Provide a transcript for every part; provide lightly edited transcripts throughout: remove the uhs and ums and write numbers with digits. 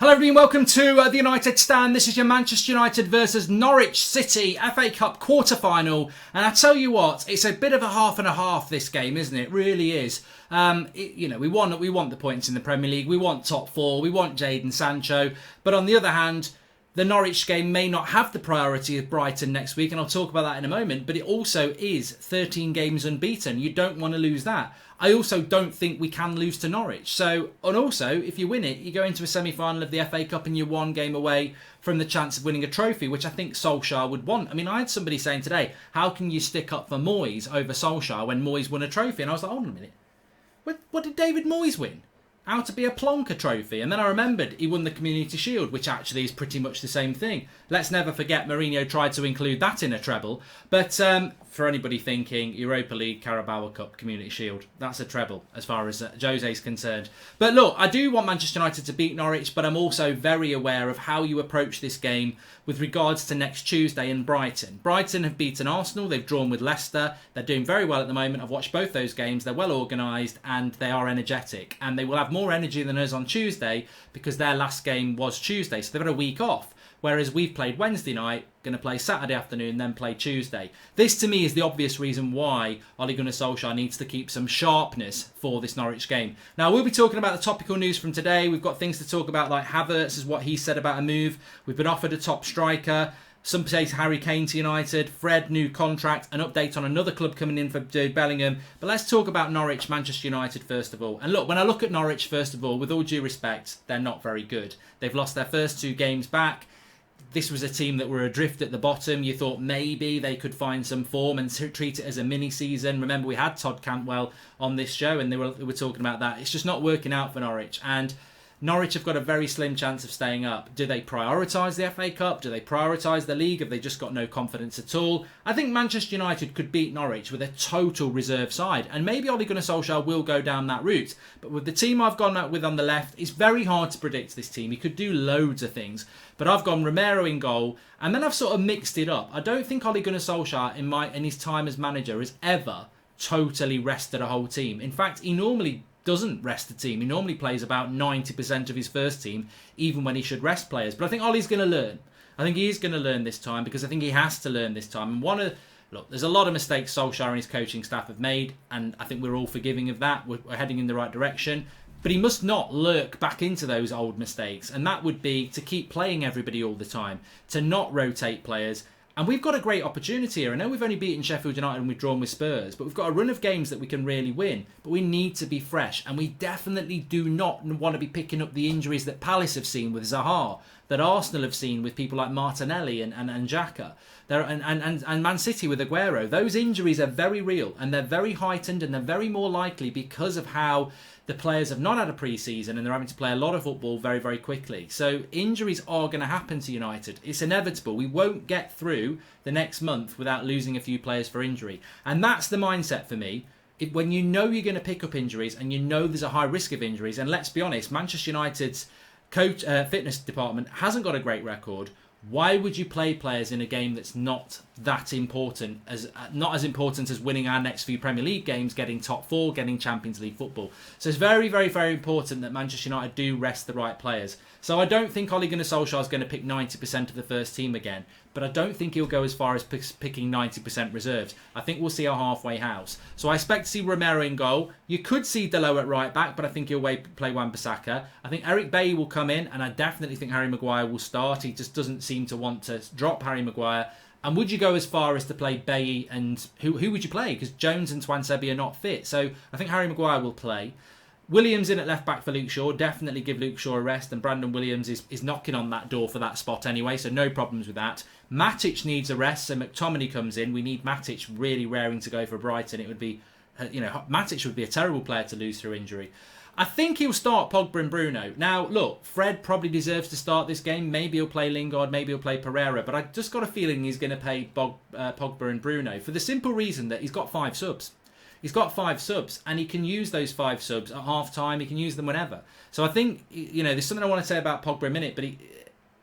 Hello everyone, welcome to the United Stand. This is your Manchester United versus Norwich City FA Cup quarter-final. And I tell you what, it's a bit of a half and a half this game, isn't it? It really is. We want the points in the Premier League. We want top four. We want Jadon Sancho. But on the other hand, the Norwich game may not have the priority of Brighton next week, and I'll talk about that in a moment, but it also is 13 games unbeaten. You don't want to lose that. I also don't think we can lose to Norwich. And also, if you win it, you go into a semi-final of the FA Cup and you're one game away from the chance of winning a trophy, which I think Solskjaer would want. I mean, I had somebody saying today, how can you stick up for Moyes over Solskjaer when Moyes won a trophy? And I was like, hold on a minute. What did David Moyes win? How to be a plonker trophy. And then I remembered he won the Community Shield, which actually is pretty much the same thing. Let's never forget Mourinho tried to include that in a treble. But for anybody thinking, Europa League, Carabao Cup, Community Shield, that's a treble as far as Jose's concerned. But look, I do want Manchester United to beat Norwich, but I'm also very aware of how you approach this game with regards to next Tuesday in Brighton. Brighton have beaten Arsenal, they've drawn with Leicester, they're doing very well at the moment. I've watched both those games, they're well organised and they are energetic. And they will have more energy than us on Tuesday because their last game was Tuesday, so they've had a week off. Whereas we've played Wednesday night, going to play Saturday afternoon, then play Tuesday. This to me is the obvious reason why Ole Gunnar Solskjaer needs to keep some sharpness for this Norwich game. Now, we'll be talking about the topical news from today. We've got things to talk about, like Havertz is what he said about a move. We've been offered a top striker. Some say Harry Kane to United. Fred, new contract. An update on another club coming in for Bellingham. But let's talk about Norwich, Manchester United first of all. And look, when I look at Norwich, first of all, with all due respect, they're not very good. They've lost their first two games back. This was a team that were adrift at the bottom. You thought maybe they could find some form and treat it as a mini-season. Remember, we had Todd Cantwell on this show and they were talking about that. It's just not working out for Norwich. And Norwich have got a very slim chance of staying up. Do they prioritise the FA Cup? Do they prioritise the league? Have they just got no confidence at all? I think Manchester United could beat Norwich with a total reserve side. And maybe Ole Gunnar Solskjaer will go down that route. But with the team I've gone out with on the left, it's very hard to predict this team. He could do loads of things. But I've gone Romero in goal. And then I've sort of mixed it up. I don't think Ole Gunnar Solskjaer in his time as manager has ever totally rested a whole team. In fact, he normally doesn't rest the team. He normally plays about 90% of his first team, even when he should rest players. But I think Ollie's going to learn. I think he is going to learn this time because I think he has to learn this time. And look, there's a lot of mistakes Solskjaer and his coaching staff have made, and I think we're all forgiving of that. We're heading in the right direction. But he must not lurk back into those old mistakes. And that would be to keep playing everybody all the time, to not rotate players. And we've got a great opportunity here. I know we've only beaten Sheffield United and we've drawn with Spurs, but we've got a run of games that we can really win. But we need to be fresh. And we definitely do not want to be picking up the injuries that Palace have seen with Zaha, that Arsenal have seen with people like Martinelli and Xhaka, and Man City with Aguero. Those injuries are very real and they're very heightened and they're very more likely because of how the players have not had a pre-season and they're having to play a lot of football very, very quickly. So injuries are going to happen to United. It's inevitable. We won't get through the next month without losing a few players for injury. And that's the mindset for me. When you know you're going to pick up injuries and you know there's a high risk of injuries, and let's be honest, Manchester United's fitness department hasn't got a great record. Why would you play players in a game that's not that important, not as important as winning our next few Premier League games, getting top four, getting Champions League football? So it's very, very, very important that Manchester United do rest the right players. So I don't think Ole Gunnar Solskjaer is going to pick 90% of the first team again, but I don't think he'll go as far as picking 90% reserves. I think we'll see a halfway house. So I expect to see Romero in goal. You could see Delo at right back, but I think he'll play Wan-Bissaka. I think Eric Bailly will come in, and I definitely think Harry Maguire will start. He just doesn't seem to want to drop Harry Maguire. And would you go as far as to play Bailly and who would you play? Because Jones and Twansebi are not fit. So I think Harry Maguire will play. Williams in at left back for Luke Shaw. Definitely give Luke Shaw a rest. And Brandon Williams is knocking on that door for that spot anyway. So no problems with that. Matic needs a rest. So McTominay comes in. We need Matic really raring to go for Brighton. It would be, Matic would be a terrible player to lose through injury. I think he'll start Pogba and Bruno. Now, look, Fred probably deserves to start this game. Maybe he'll play Lingard, maybe he'll play Pereira. But I just got a feeling he's going to play Pogba and Bruno for the simple reason that he's got 5 subs. He's got 5 subs, and he can use those 5 subs at half-time. He can use them whenever. So I think, there's something I want to say about Pogba in a minute, but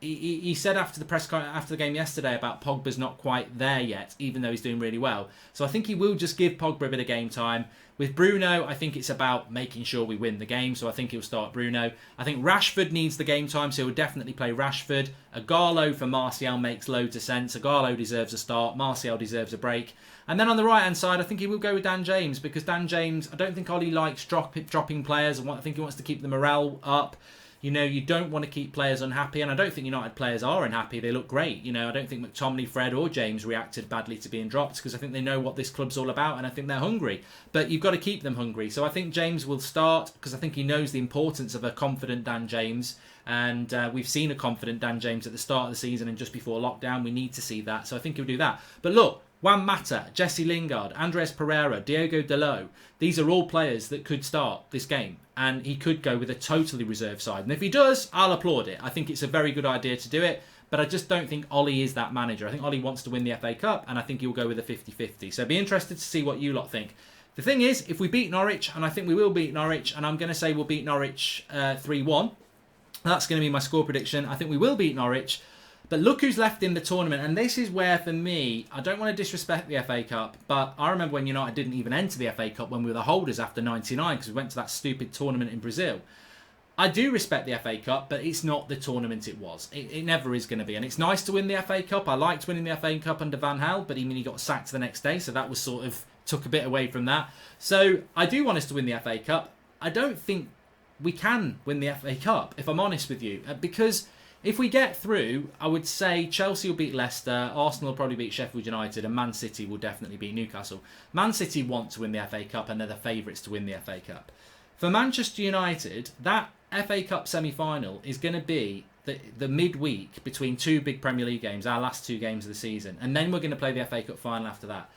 he said after the game yesterday about Pogba's not quite there yet, even though he's doing really well. So I think he will just give Pogba a bit of game time. With Bruno, I think it's about making sure we win the game, so I think he'll start Bruno. I think Rashford needs the game time, so he'll definitely play Rashford. Agallo for Martial makes loads of sense. Agallo deserves a start. Martial deserves a break. And then on the right-hand side, I think he will go with Dan James, because Dan James, I don't think Ollie likes dropping players. I think he wants to keep the morale up. You know, you don't want to keep players unhappy, and I don't think United players are unhappy. They look great. You know, I don't think McTominay, Fred or James reacted badly to being dropped, because I think they know what this club's all about, and I think they're hungry. But you've got to keep them hungry. So I think James will start, because I think he knows the importance of a confident Dan James, and we've seen a confident Dan James at the start of the season and just before lockdown. We need to see that. So I think he'll do that. But look, Juan Mata, Jesse Lingard, Andres Pereira, Diogo Dalot, these are all players that could start this game. And he could go with a totally reserve side. And if he does, I'll applaud it. I think it's a very good idea to do it. But I just don't think Ollie is that manager. I think Ollie wants to win the FA Cup, and I think he'll go with a 50-50. So be interested to see what you lot think. The thing is, if we beat Norwich, and I think we will beat Norwich, and I'm going to say we'll beat Norwich 3-1. That's going to be my score prediction. I think we will beat Norwich. But look who's left in the tournament, and this is where, for me, I don't want to disrespect the FA Cup, but I remember when United didn't even enter the FA Cup when we were the holders after '99, because we went to that stupid tournament in Brazil. I do respect the FA Cup, but it's not the tournament it was. It never is going to be, and it's nice to win the FA Cup. I liked winning the FA Cup under Van Gaal, but he got sacked the next day, so that was sort of took a bit away from that. So I do want us to win the FA Cup. I don't think we can win the FA Cup, if I'm honest with you, because if we get through, I would say Chelsea will beat Leicester, Arsenal will probably beat Sheffield United, and Man City will definitely beat Newcastle. Man City want to win the FA Cup, and they're the favourites to win the FA Cup. For Manchester United, that FA Cup semi-final is going to be the midweek between two big Premier League games, our last two games of the season, and then we're going to play the FA Cup final after that.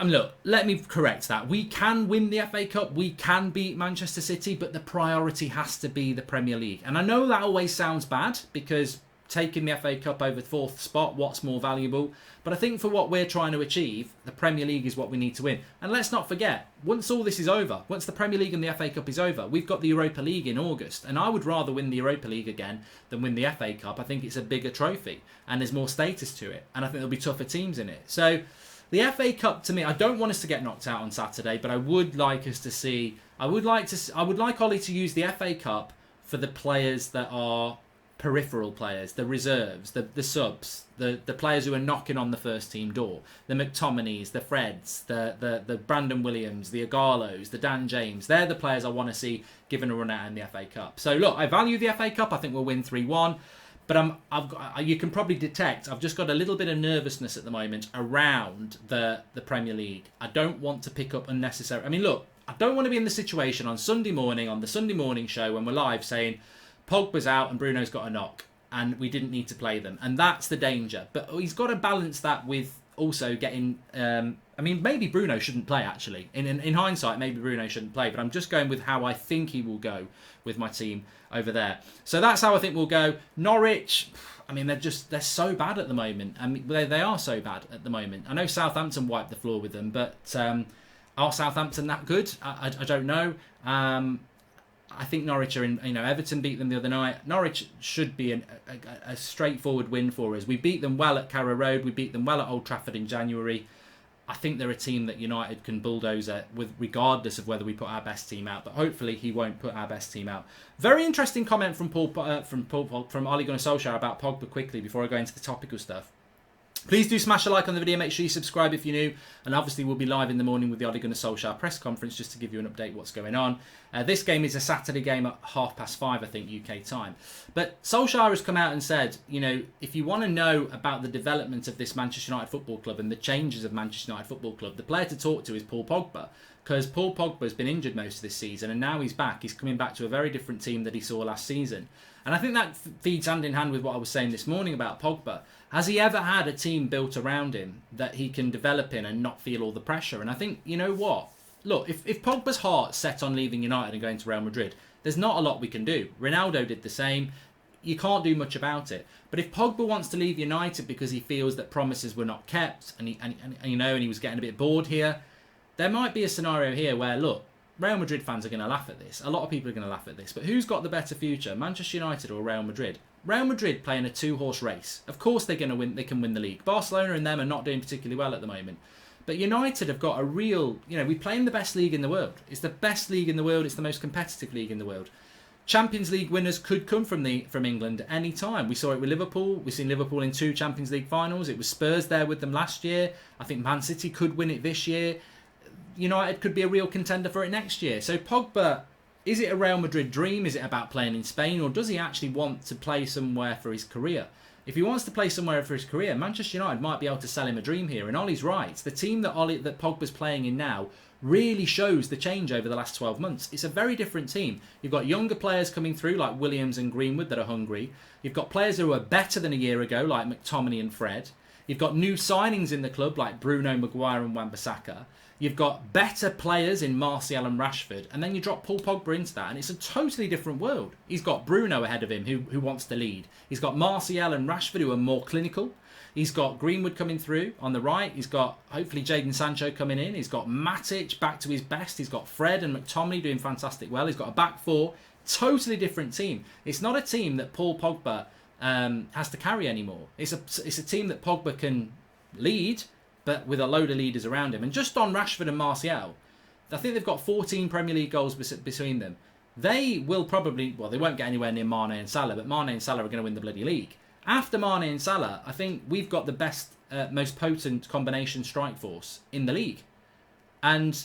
Look, let me correct that. We can win the FA Cup, we can beat Manchester City, but the priority has to be the Premier League. And I know that always sounds bad, because taking the FA Cup over fourth spot, what's more valuable? But I think for what we're trying to achieve, the Premier League is what we need to win. And let's not forget, once all this is over, once the Premier League and the FA Cup is over, we've got the Europa League in August. And I would rather win the Europa League again than win the FA Cup. I think it's a bigger trophy, and there's more status to it. And I think there'll be tougher teams in it. So the FA Cup, to me, I don't want us to get knocked out on Saturday, but I would like us to see. I would like Ollie to use the FA Cup for the players that are peripheral players, the reserves, the subs, the players who are knocking on the first team door, the McTominays, the Freds, the Brandon Williams, the Agallos, the Dan James. They're the players I want to see given a run out in the FA Cup. So look, I value the FA Cup. I think we'll win 3-1. But you can probably detect I've just got a little bit of nervousness at the moment around the Premier League. I don't want to pick up unnecessary. I mean, look, I don't want to be in the situation on Sunday morning, on the Sunday morning show when we're live, saying Pogba's out and Bruno's got a knock and we didn't need to play them. And that's the danger. But he's got to balance that with also getting... I mean, maybe Bruno shouldn't play, actually. In hindsight, maybe Bruno shouldn't play. But I'm just going with how I think he will go with my team over there. So that's how I think we'll go. Norwich, I mean, they're so bad at the moment. I mean, they are so bad at the moment. I know Southampton wiped the floor with them, but are Southampton that good? I don't know. I think Norwich are in, Everton beat them the other night. Norwich should be a straightforward win for us. We beat them well at Carrow Road. We beat them well at Old Trafford in January. I think they're a team that United can bulldoze with, regardless of whether we put our best team out. But hopefully he won't put our best team out. Very interesting comment from Ole Gunnar Solskjaer about Pogba quickly before I go into the topical stuff. Please do smash a like on the video. Make sure you subscribe if you're new. And obviously we'll be live in the morning with the Ole Gunnar Solskjaer press conference just to give you an update what's going on. This game is a Saturday game at 5:30, I think, UK time. But Solskjaer has come out and said, if you want to know about the development of this Manchester United Football Club and the changes of Manchester United Football Club, the player to talk to is Paul Pogba. Because Paul Pogba has been injured most of this season and now he's back. He's coming back to a very different team that he saw last season. And I think that feeds hand in hand with what I was saying this morning about Pogba. Has he ever had a team built around him that he can develop in and not feel all the pressure? And I think, you know what? Look, if Pogba's heart's set on leaving United and going to Real Madrid, there's not a lot we can do. Ronaldo did the same. You can't do much about it. But if Pogba wants to leave United because he feels that promises were not kept and he was getting a bit bored here, there might be a scenario here where, look, Real Madrid fans are going to laugh at this. A lot of people are going to laugh at this. But who's got the better future, Manchester United or Real Madrid? Real Madrid playing a two-horse race. Of course they're going to win. They can win the league. Barcelona and them are not doing particularly well at the moment. But United have got a real... we play in the best league in the world. It's the best league in the world. It's the most competitive league in the world. Champions League winners could come from England at any time. We saw it with Liverpool. We've seen Liverpool in 2 Champions League finals. It was Spurs there with them last year. I think Man City could win it this year. United could be a real contender for it next year. So Pogba, is it a Real Madrid dream? Is it about playing in Spain? Or does he actually want to play somewhere for his career? If he wants to play somewhere for his career, Manchester United might be able to sell him a dream here. And Ollie's right. The team that Pogba's playing in now really shows the change over the last 12 months. It's a very different team. You've got younger players coming through like Williams and Greenwood that are hungry. You've got players who are better than a year ago like McTominay and Fred. You've got new signings in the club like Bruno, Maguire and Wan-Bissaka. You've got better players in Martial and Rashford. And then you drop Paul Pogba into that and it's a totally different world. He's got Bruno ahead of him who wants to lead. He's got Martial and Rashford who are more clinical. He's got Greenwood coming through on the right. He's got, hopefully, Jadon Sancho coming in. He's got Matic back to his best. He's got Fred and McTominay doing fantastic well. He's got a back four. Totally different team. It's not a team that Paul Pogba has to carry anymore. It's a team that Pogba can lead, but with a load of leaders around him. And just on Rashford and Martial, I think they've got 14 Premier League goals between them. They will probably, well, they won't get anywhere near Mane and Salah, but Mane and Salah are going to win the bloody league. After Mane and Salah, I think we've got the best, most potent combination strike force in the league. And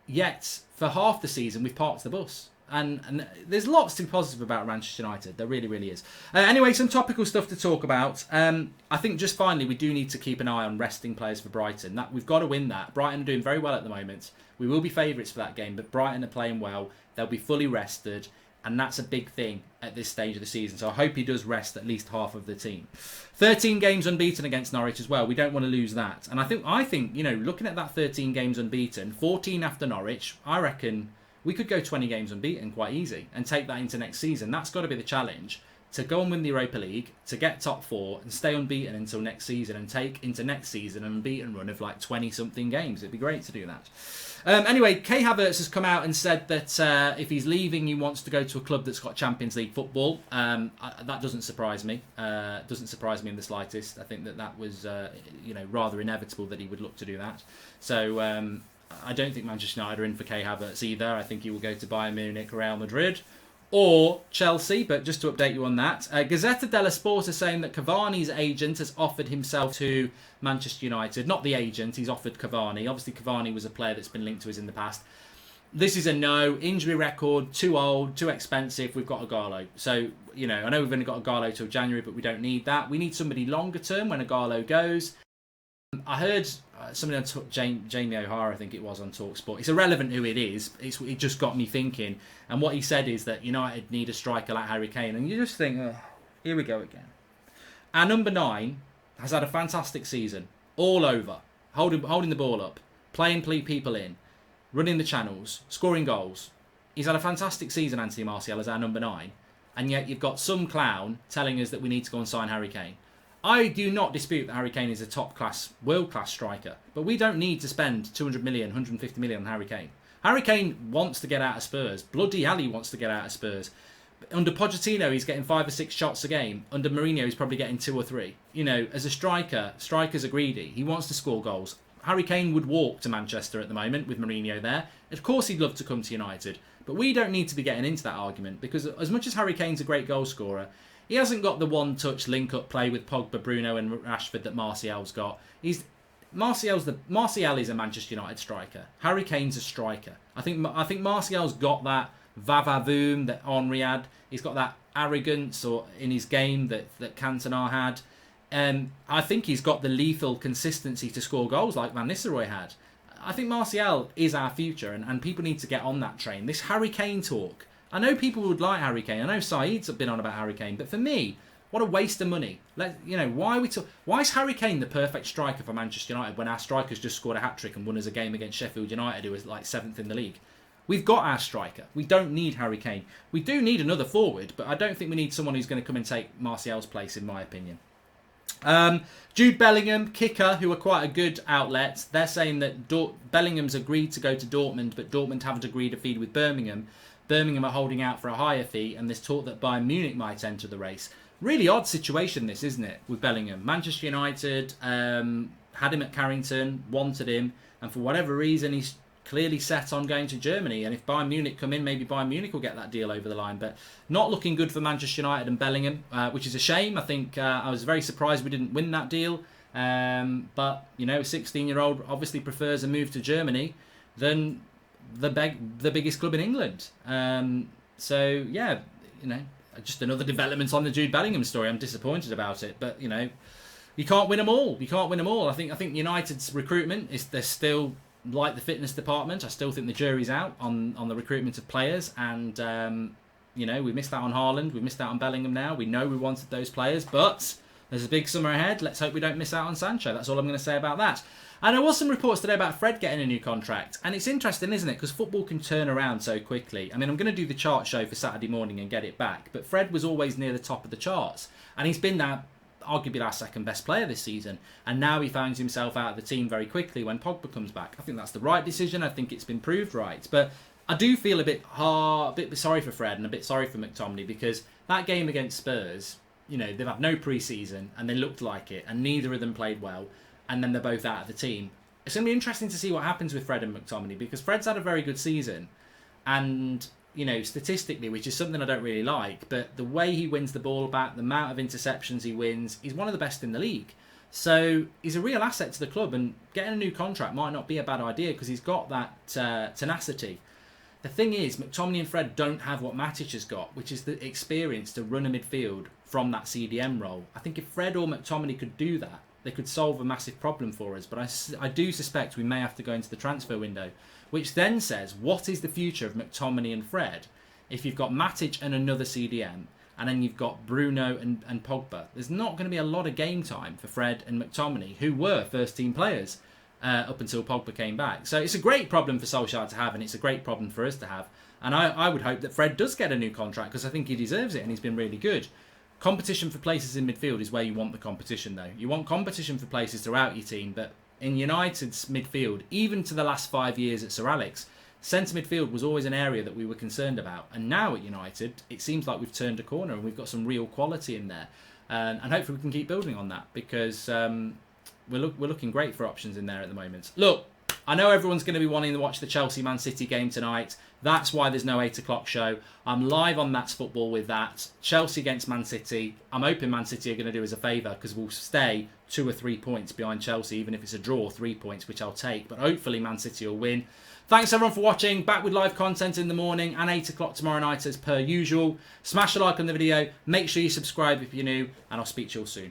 yet, for half the season, we've parked the bus. And there's lots to be positive about Manchester United. There really, really is. Anyway, some topical stuff to talk about. I think just finally, we do need to keep an eye on resting players for Brighton. We've got to win that. Brighton are doing very well at the moment. We will be favourites for that game, but Brighton are playing well. They'll be fully rested. And that's a big thing at this stage of the season. So I hope he does rest at least half of the team. 13 games unbeaten against Norwich as well. We don't want to lose that. And I think, looking at that 13 games unbeaten, 14 after Norwich, I reckon we could go 20 games unbeaten quite easy and take that into next season. That's got to be the challenge. To go and win the Europa League, to get top 4 and stay unbeaten until next season and take into next season an unbeaten run of like 20-something games. It'd be great to do that. Anyway, Kai Havertz has come out and said that if he's leaving, he wants to go to a club that's got Champions League football. That doesn't surprise me. Doesn't surprise me in the slightest. I think that was rather inevitable that he would look to do that. So I don't think Manchester United are in for Kai Havertz either. I think he will go to Bayern Munich, Real Madrid, or Chelsea. But just to update you on that, Gazzetta dello Sport is saying that Cavani's agent has offered himself to Manchester United. Not the agent, he's offered Cavani. Obviously, Cavani was a player that's been linked to us in the past. This is a no. Injury record, too old, too expensive. We've got Agallo. So, I know we've only got Agallo till January, but we don't need that. We need somebody longer term when Agallo goes. I heard somebody on Jamie O'Hara, I think it was, on TalkSport. It's irrelevant who it is. It just got me thinking. And what he said is that United need a striker like Harry Kane. And you just think, oh, here we go again. Our number 9 has had a fantastic season. All over. Holding the ball up. Playing people in. Running the channels. Scoring goals. He's had a fantastic season, Anthony Martial, as our number 9. And yet you've got some clown telling us that we need to go and sign Harry Kane. I do not dispute that Harry Kane is a top-class, world-class striker. But we don't need to spend 200 million, 150 million on Harry Kane. Harry Kane wants to get out of Spurs. Bloody hell, he wants to get out of Spurs. Under Pochettino, he's getting 5 or 6 shots a game. Under Mourinho, he's probably getting 2 or 3. As a striker, strikers are greedy. He wants to score goals. Harry Kane would walk to Manchester at the moment with Mourinho there. Of course, he'd love to come to United. But we don't need to be getting into that argument because as much as Harry Kane's a great goal scorer, he hasn't got the one-touch link-up play with Pogba, Bruno and Rashford that Martial's got. Martial is a Manchester United striker. Harry Kane's a striker. I think Martial's got that va-va-voom that Henry had. He's got that arrogance in his game that Cantona had. I think he's got the lethal consistency to score goals like Van Nistelrooy had. I think Martial is our future and people need to get on that train. This Harry Kane talk. I know people would like Harry Kane. I know Saeed's been on about Harry Kane. But for me, what a waste of money. Why is Harry Kane the perfect striker for Manchester United when our strikers just scored a hat-trick and won us a game against Sheffield United, who was like 7th in the league? We've got our striker. We don't need Harry Kane. We do need another forward, but I don't think we need someone who's going to come and take Martial's place, in my opinion. Jude Bellingham, kicker, who are quite a good outlet. They're saying that Bellingham's agreed to go to Dortmund, but Dortmund haven't agreed a fee with Birmingham. Birmingham are holding out for a higher fee, and there's talk that Bayern Munich might enter the race. Really odd situation this, isn't it, with Bellingham? Manchester United had him at Carrington, wanted him, and for whatever reason he's clearly set on going to Germany. And if Bayern Munich come in, maybe Bayern Munich will get that deal over the line. But not looking good for Manchester United and Bellingham, which is a shame. I think I was very surprised we didn't win that deal. But, you know, a 16-year-old obviously prefers a move to Germany than the biggest club in England. So, yeah, you know, just another development on the Jude Bellingham story. I'm disappointed about it. But, you know, you can't win them all. You can't win them all. I think United's recruitment they're still like the fitness department. I still think the jury's out on the recruitment of players, and you know, we missed out on Haaland, we missed out on Bellingham. Now we know we wanted those players, but there's a big summer ahead. Let's hope we don't miss out on Sancho. That's all I'm going to say about that. And there was some reports today about Fred getting a new contract, and it's interesting, isn't it? Because football can turn around so quickly. I mean, I'm going to do the chart show for Saturday morning and get it back, but Fred was always near the top of the charts, and he's been that arguably our second best player this season, and now he finds himself out of the team very quickly when Pogba comes back. I think that's the right decision. I think it's been proved right, but I do feel a bit sorry for Fred and a bit sorry for McTominay, because that game against Spurs, you know, they've had no pre-season and they looked like it, and neither of them played well, and then they're both out of the team. It's going to be interesting to see what happens with Fred and McTominay, because Fred's had a very good season, and you know, statistically, which is something I don't really like, but the way he wins the ball back, the amount of interceptions he wins, he's one of the best in the league. So he's a real asset to the club, and getting a new contract might not be a bad idea because he's got that tenacity. The thing is, McTominay and Fred don't have what Matic has got, which is the experience to run a midfield from that CDM role. I think if Fred or McTominay could do that, they could solve a massive problem for us. But I do suspect we may have to go into the transfer window, which then says, what is the future of McTominay and Fred if you've got Matic and another CDM, and then you've got Bruno and Pogba? There's not going to be a lot of game time for Fred and McTominay, who were first-team players up until Pogba came back. So it's a great problem for Solskjaer to have, and it's a great problem for us to have. And I would hope that Fred does get a new contract, because I think he deserves it, and he's been really good. Competition for places in midfield is where you want the competition, though. You want competition for places throughout your team, but in United's midfield, even to the last 5 years at Sir Alex, centre midfield was always an area that we were concerned about. And now at United, it seems like we've turned a corner and we've got some real quality in there. And hopefully we can keep building on that, because we're looking great for options in there at the moment. Look, I know everyone's going to be wanting to watch the Chelsea-Man City game tonight. That's why there's no 8 o'clock show. I'm live on That's Football with that. Chelsea against Man City. I'm hoping Man City are going to do us a favour, because we'll stay 2 or 3 points behind Chelsea, even if it's a draw, 3 points, which I'll take. But hopefully Man City will win. Thanks everyone for watching. Back with live content in the morning and 8 o'clock tomorrow night as per usual. Smash a like on the video. Make sure you subscribe if you're new, and I'll speak to you all soon.